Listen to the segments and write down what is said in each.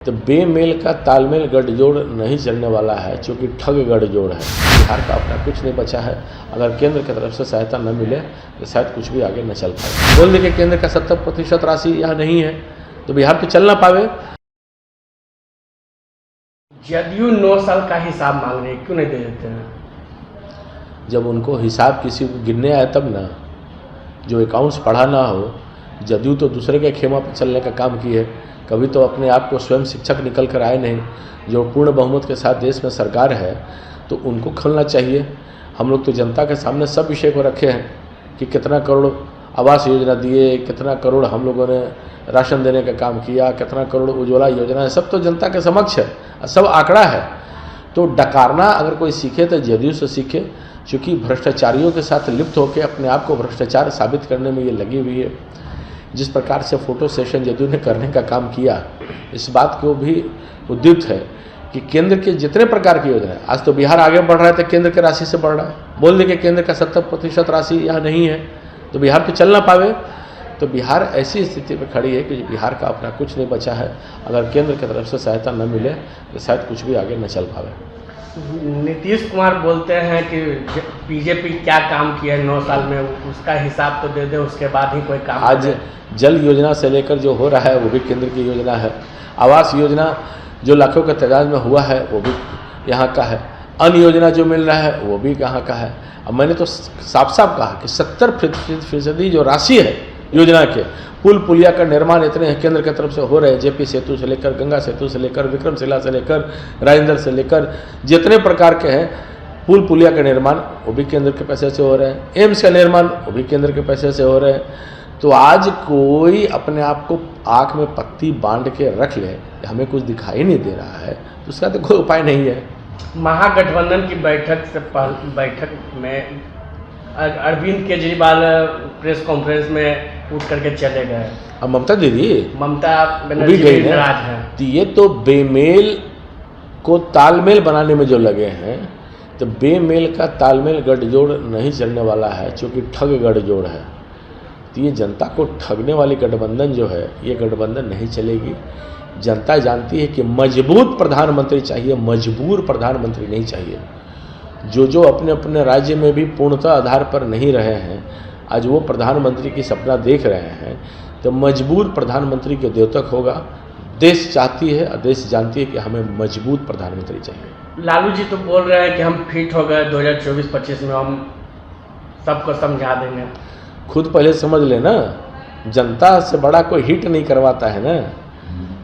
तो बेमेल का तालमेल गठजोड़ नहीं चलने वाला है, क्योंकि ठग गठजोड़ है। बिहार का अपना कुछ नहीं बचा है। अगर केंद्र की तरफ से सहायता न मिले तो शायद कुछ भी आगे न चल पाए। बोल दे कि केंद्र का 70% राशि यहाँ नहीं है तो बिहार तो चल ना पावे। जदयू 9 साल का हिसाब मांग रहे हैं, क्यों नहीं दे देते हैं? जब उनको हिसाब किसी को गिनने आए तब ना, जो अकाउंट्स पढ़ा ना हो। जदयू तो दूसरे के खेमा पर चलने का काम की है, कभी तो अपने आप को स्वयं शिक्षक निकल कर आए नहीं। जो पूर्ण बहुमत के साथ देश में सरकार है तो उनको खोलना चाहिए। हम लोग तो जनता के सामने सब विषय को रखे हैं कि कितना करोड़ आवास योजना दिए, कितना करोड़ हम लोगों ने राशन देने का काम किया, कितना करोड़ उज्ज्वला योजना है, सब तो जनता के समक्ष है, सब आंकड़ा है। तो डकारना अगर कोई सीखे तो जदयू से सीखे, क्योंकि भ्रष्टाचारियों के साथ लिप्त होकर अपने आप को भ्रष्टाचार साबित करने में ये लगी हुई है। जिस प्रकार से फोटो सेशन जदयू ने करने का काम किया, इस बात को भी उद्युक्त है कि केंद्र के जितने प्रकार की योजना है, आज तो बिहार आगे बढ़ रहा है तो केंद्र की राशि से बढ़ रहा है। बोल दे कि केंद्र का 70% राशि यहाँ नहीं है तो बिहार तो चल ना पावे। तो बिहार ऐसी स्थिति में खड़ी है कि बिहार का अपना कुछ नहीं बचा है। अगर केंद्र की तरफ से सहायता न मिले तो शायद कुछ भी आगे न चल पावे। नीतीश कुमार बोलते हैं कि बीजेपी क्या काम किया है 9 साल में, उसका हिसाब तो दे दे, उसके बाद ही कोई काम। आज जल योजना से लेकर जो हो रहा है वो भी केंद्र की योजना है। आवास योजना जो लाखों के तादाद में हुआ है वो भी यहाँ का है। अन्न योजना जो मिल रहा है वो भी कहाँ का है। अब मैंने तो साफ साफ कहा कि 70% जो राशि है योजना के, पुल पुलिया का निर्माण इतने हैं केंद्र की तरफ से हो रहे हैं। जेपी सेतु से लेकर, गंगा सेतु से लेकर, विक्रमशिला से लेकर, राजेंद्र से लेकर, जितने प्रकार के हैं पुल पुलिया का निर्माण वो भी केंद्र के पैसे से हो रहे हैं। एम्स का निर्माण वो भी केंद्र के पैसे से हो रहे हैं। तो आज कोई अपने आप को आँख में पत्ती बांध के रख ले, हमें कुछ दिखाई नहीं दे रहा है, तो उसका तो कोई उपाय नहीं है। महागठबंधन की बैठक में अरविंद केजरीवाल प्रेस कॉन्फ्रेंस में उठ करके चले गए। अब ममता बनर्जी गई नाराज है। तो ये तो बेमेल को तालमेल बनाने में जो लगे हैं, तो बेमेल का तालमेल गठजोड़ नहीं चलने वाला है, क्योंकि ठग गठजोड़ है। तो ये जनता को ठगने वाली गठबंधन जो है, ये गठबंधन नहीं चलेगी। जनता जानती है कि मजबूत प्रधानमंत्री चाहिए, मजबूर प्रधानमंत्री नहीं चाहिए। जो अपने अपने राज्य में भी पूर्णतः आधार पर नहीं रहे हैं, आज वो प्रधानमंत्री की सपना देख रहे हैं, तो मजबूर प्रधानमंत्री के द्योतक होगा। देश चाहती है और देश जानती है कि हमें मजबूत प्रधानमंत्री चाहिए। लालू जी तो बोल रहे हैं कि हम फिट हो गए, 2024-25 में हम सबको समझा देंगे। खुद पहले समझ लेना, जनता से बड़ा कोई हिट नहीं करवाता है ना,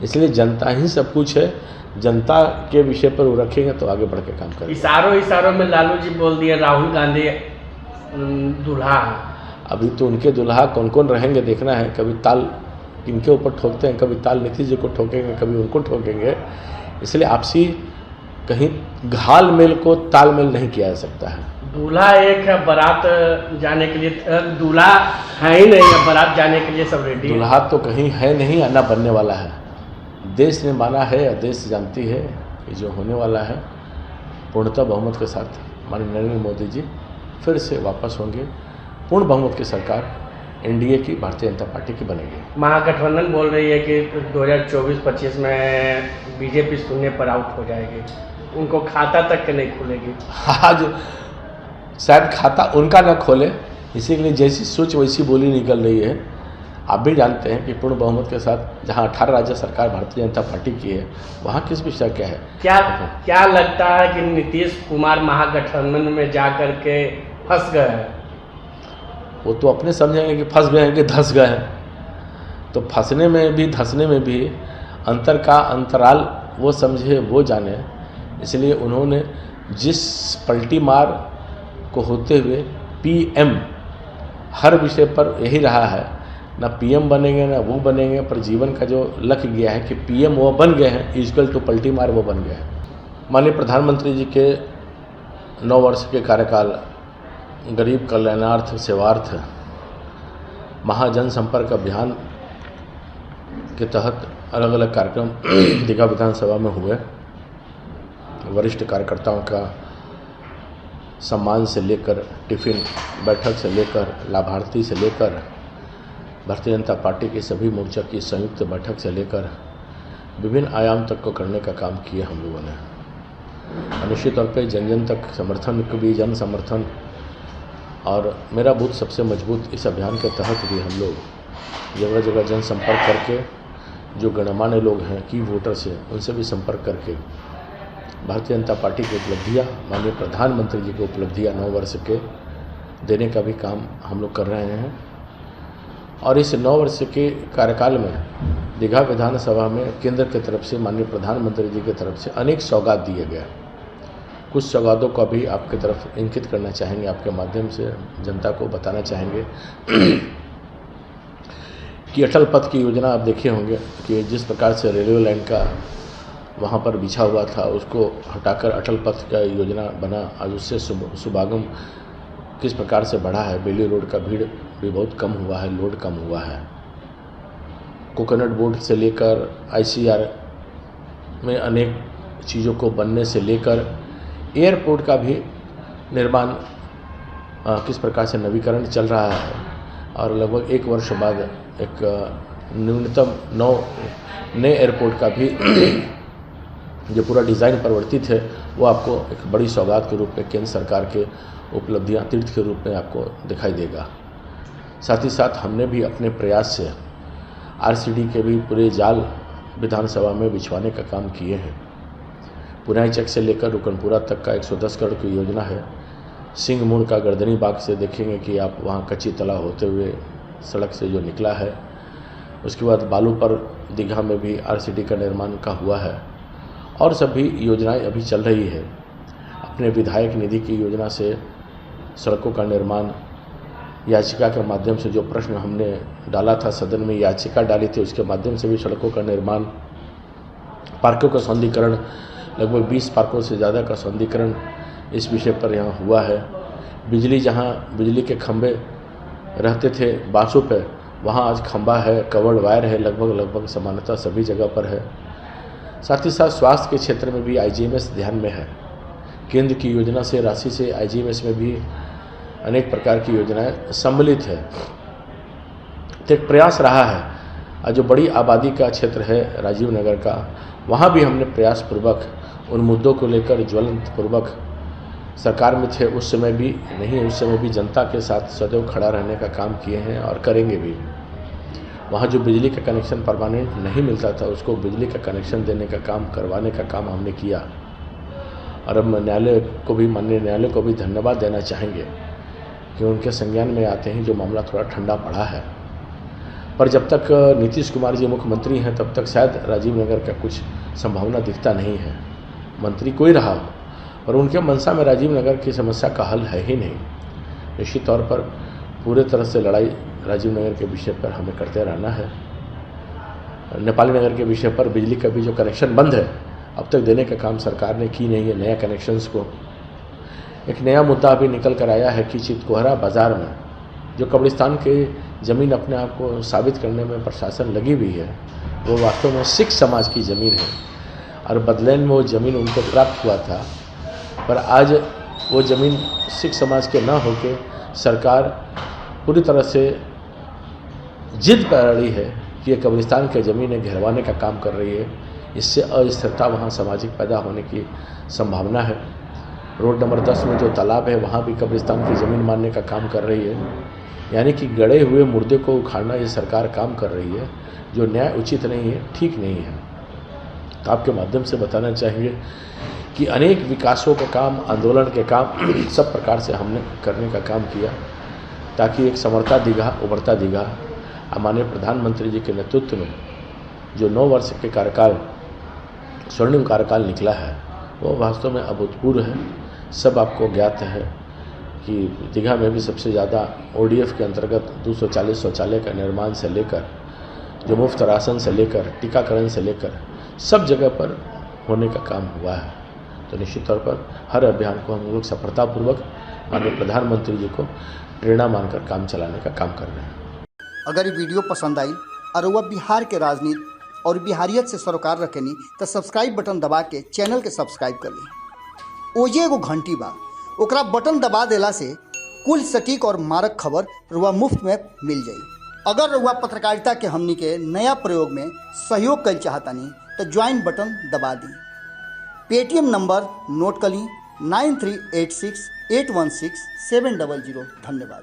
इसलिए जनता ही सब कुछ है। जनता के विषय पर वो रखेंगे तो आगे बढ़ के काम करेंगे। इशारों में लालू जी बोल दिए राहुल गांधी दूल्हा। अभी तो उनके दूल्हा कौन कौन रहेंगे देखना है। कभी ताल इनके ऊपर ठोकते हैं, कभी ताल नीतीश जी को ठोकेंगे, कभी उनको ठोकेंगे। इसलिए आपसी कहीं घाल मेल को तालमेल नहीं किया जा सकता है। दूल्हा एक है, बारात जाने के लिए दूल्हा है ही नहीं है, बारात जाने के लिए सब रेडी। दूल्हा तो कहीं है नहीं, आना बनने वाला है। देश ने माना है और देश जानती है कि जो होने वाला है पूर्णतः बहुमत के साथ माननीय नरेंद्र मोदी जी फिर से वापस होंगे। पूर्ण बहुमत की सरकार एनडीए की, भारतीय जनता पार्टी की बनेगी। महागठबंधन बोल रही है कि 2024-25 में बीजेपी शून्य पर आउट हो जाएगी, उनको खाता तक के नहीं खुलेगी। आज शायद खाता उनका न खोले, इसी के लिए जैसी सोच वैसी बोली निकल रही है। आप भी जानते हैं कि पूर्ण बहुमत के साथ जहां 18 राज्य सरकार भारतीय जनता पार्टी की है, वहां किस विषय क्या है। क्या लगता है कि नीतीश कुमार महागठबंधन में जा कर के फंस गए हैं? वो तो अपने समझेंगे कि फंस गए हैं कि धंस गए हैं। तो फंसने में भी धंसने में भी अंतर का अंतराल वो समझे वो जाने। इसलिए उन्होंने जिस पलटी मार को होते हुए पीएम हर विषय पर यही रहा है, ना पीएम बनेंगे ना वो बनेंगे, पर जीवन का जो लक्ष्य गया है कि पीएम वो बन गए हैं, इक्वल टू पलटी मार वो बन गए हैं। माननीय प्रधानमंत्री जी के 9 वर्ष के कार्यकाल गरीब कल्याणार्थ सेवार्थ महाजन संपर्क अभियान के तहत अलग अलग कार्यक्रम दीघा विधानसभा में हुए। वरिष्ठ कार्यकर्ताओं का सम्मान से लेकर, टिफ़िन बैठक से लेकर, लाभार्थी से लेकर, भारतीय जनता पार्टी के सभी मोर्चा की संयुक्त बैठक से लेकर विभिन्न आयाम तक को करने का काम किया हम लोगों ने। और निश्चित तौर पे जन जन तक समर्थन को भी, जन समर्थन और मेरा बूथ सबसे मजबूत, इस अभियान के तहत भी हम लोग जगह जगह जनसंपर्क करके जो गणमान्य लोग हैं, की वोटर्स हैं, उनसे भी संपर्क करके भारतीय जनता पार्टी की उपलब्धियाँ, माननीय प्रधानमंत्री जी की उपलब्धियाँ 9 वर्ष के देने का भी काम हम लोग कर रहे हैं। और इस 9 वर्ष के कार्यकाल में दीघा विधानसभा में केंद्र की तरफ से, माननीय प्रधानमंत्री जी की तरफ से अनेक सौगात दिए गए। कुछ सौगातों को भी आपकी तरफ इंकित करना चाहेंगे, आपके माध्यम से जनता को बताना चाहेंगे कि अटल पथ की योजना आप देखे होंगे कि जिस प्रकार से रेलवे लाइन का वहाँ पर बिछा हुआ था, उसको हटाकर अटल पथ का योजना बना। आज उससे सुभागम किस प्रकार से बढ़ा है, बेली रोड का भीड़ भी बहुत कम हुआ है, लोड कम हुआ है। कोकोनट बोर्ड से लेकर ICR में अनेक चीज़ों को बनने से लेकर एयरपोर्ट का भी निर्माण किस प्रकार से नवीकरण चल रहा है। और लगभग 1 वर्ष बाद एक न्यूनतम 9 नए एयरपोर्ट का भी जो पूरा डिज़ाइन परिवर्तित है, वो आपको एक बड़ी सौगात के रूप में केंद्र सरकार के उपलब्धियां तीर्थ के रूप में आपको दिखाई देगा। साथ ही साथ हमने भी अपने प्रयास से RCD के भी पूरे जाल विधानसभा में बिछवाने का काम किए हैं। पुनाई चक से लेकर रुकनपुरा तक का 110 करोड़ की योजना है। सिंह मोड़ का गर्दनी बाग से देखेंगे कि आप वहाँ कच्ची तला होते हुए सड़क से जो निकला है। उसके बाद बालू पर दीघा में भी RCD का निर्माण का हुआ है और सभी योजनाएं अभी चल रही है। अपने विधायक निधि की योजना से सड़कों का निर्माण, याचिका के माध्यम से जो प्रश्न हमने डाला था सदन में, याचिका डाली थी, उसके माध्यम से भी सड़कों का निर्माण, पार्कों का सौंदर्यीकरण, लगभग 20 पार्कों से ज़्यादा का सौंदर्यीकरण इस विषय पर यहाँ हुआ है। बिजली, जहाँ बिजली के खंभे रहते थे बांसों पे, वहाँ आज खंभा है, कवर्ड वायर है, लगभग समानता सभी जगह पर है। साथ ही साथ स्वास्थ्य के क्षेत्र में भी IGMS ध्यान में है। केंद्र की योजना से, राशि से IGMS में भी अनेक प्रकार की योजनाएं सम्मिलित है। तो एक प्रयास रहा है। जो बड़ी आबादी का क्षेत्र है राजीव नगर का, वहाँ भी हमने प्रयासपूर्वक उन मुद्दों को लेकर ज्वलंत पूर्वक, सरकार में थे उस समय भी नहीं, उस समय भी जनता के साथ सदैव खड़ा रहने का काम किए हैं और करेंगे भी। वहाँ जो बिजली का कनेक्शन परमानेंट नहीं मिलता था, उसको बिजली का कनेक्शन देने का काम, करवाने का काम हमने किया। और अब न्यायालय को भी, माननीय न्यायालय को भी धन्यवाद देना चाहेंगे कि उनके संज्ञान में आते ही जो मामला थोड़ा ठंडा पड़ा है। पर जब तक नीतीश कुमार जी मुख्यमंत्री हैं, तब तक शायद राजीव नगर का कुछ संभावना दिखता नहीं है। मंत्री कोई रहा हो, और उनके मनसा में राजीव नगर की समस्या का हल है ही नहीं। निश्चित तौर पर पूरे तरह से लड़ाई राजीव नगर के विषय पर हमें करते रहना है। नेपाली नगर के विषय पर बिजली का भी जो कनेक्शन बंद है, अब तक देने का काम सरकार ने की नहीं है। नया कनेक्शंस को, एक नया मुद्दा अभी निकल कर आया है कि चितकोहरा बाज़ार में जो कब्रिस्तान के ज़मीन अपने आप को साबित करने में प्रशासन लगी हुई है, वो वास्तव में सिख समाज की ज़मीन है और बदले में वो ज़मीन उनको प्राप्त हुआ था। पर आज वो ज़मीन सिख समाज के ना होके सरकार पूरी तरह से जिद कर रही है कि ये कब्रिस्तान के ज़मीनें घेरवाने का काम कर रही है। इससे अस्थिरता वहाँ सामाजिक पैदा होने की संभावना है। रोड नंबर 10 में जो तालाब है, वहाँ भी कब्रिस्तान की ज़मीन मारने का काम कर रही है। यानी कि गड़े हुए मुर्दे को उखाड़ना ये सरकार काम कर रही है, जो न्याय उचित नहीं है, ठीक नहीं है। तो आपके माध्यम से बताना चाहिए कि अनेक विकासों का काम, आंदोलन के काम सब प्रकार से हमने करने का काम किया, ताकि एक समर्था दीघा, उभरता दीघा, माननीय प्रधानमंत्री जी के नेतृत्व में जो 9 वर्ष के कार्यकाल, स्वर्णिम कार्यकाल निकला है, वो वास्तव में अभूतपूर्व है। सब आपको ज्ञात है कि दीघा में भी सबसे ज़्यादा ODF के अंतर्गत 240 शौचालय का निर्माण से लेकर, जो मुफ्त राशन से लेकर, टीकाकरण से लेकर सब जगह पर होने का काम हुआ है। तो निश्चित तौर पर हर अभियान को हम लोग सफलतापूर्वक माननीय प्रधानमंत्री जी को प्रेरणा मानकर काम चलाने का काम कर रहे हैं। अगर ये वीडियो पसंद आई और वह बिहार के राजनीति और बिहारियत से सरोकार रखेनी, तो सब्सक्राइब बटन दबा के चैनल के सब्सक्राइब कर ली। ओजे एगो घंटी बा, ओकरा बटन दबा देला से कुल सटीक और मारक खबर रुआ मुफ्त में मिल जाई। अगर रुआ पत्रकारिता के हमनी के नया प्रयोग में सहयोग कर चाहतानी, तो ज्वाइन बटन दबा दी। पेटीएम नंबर नोट कर ली 9386816700। धन्यवाद।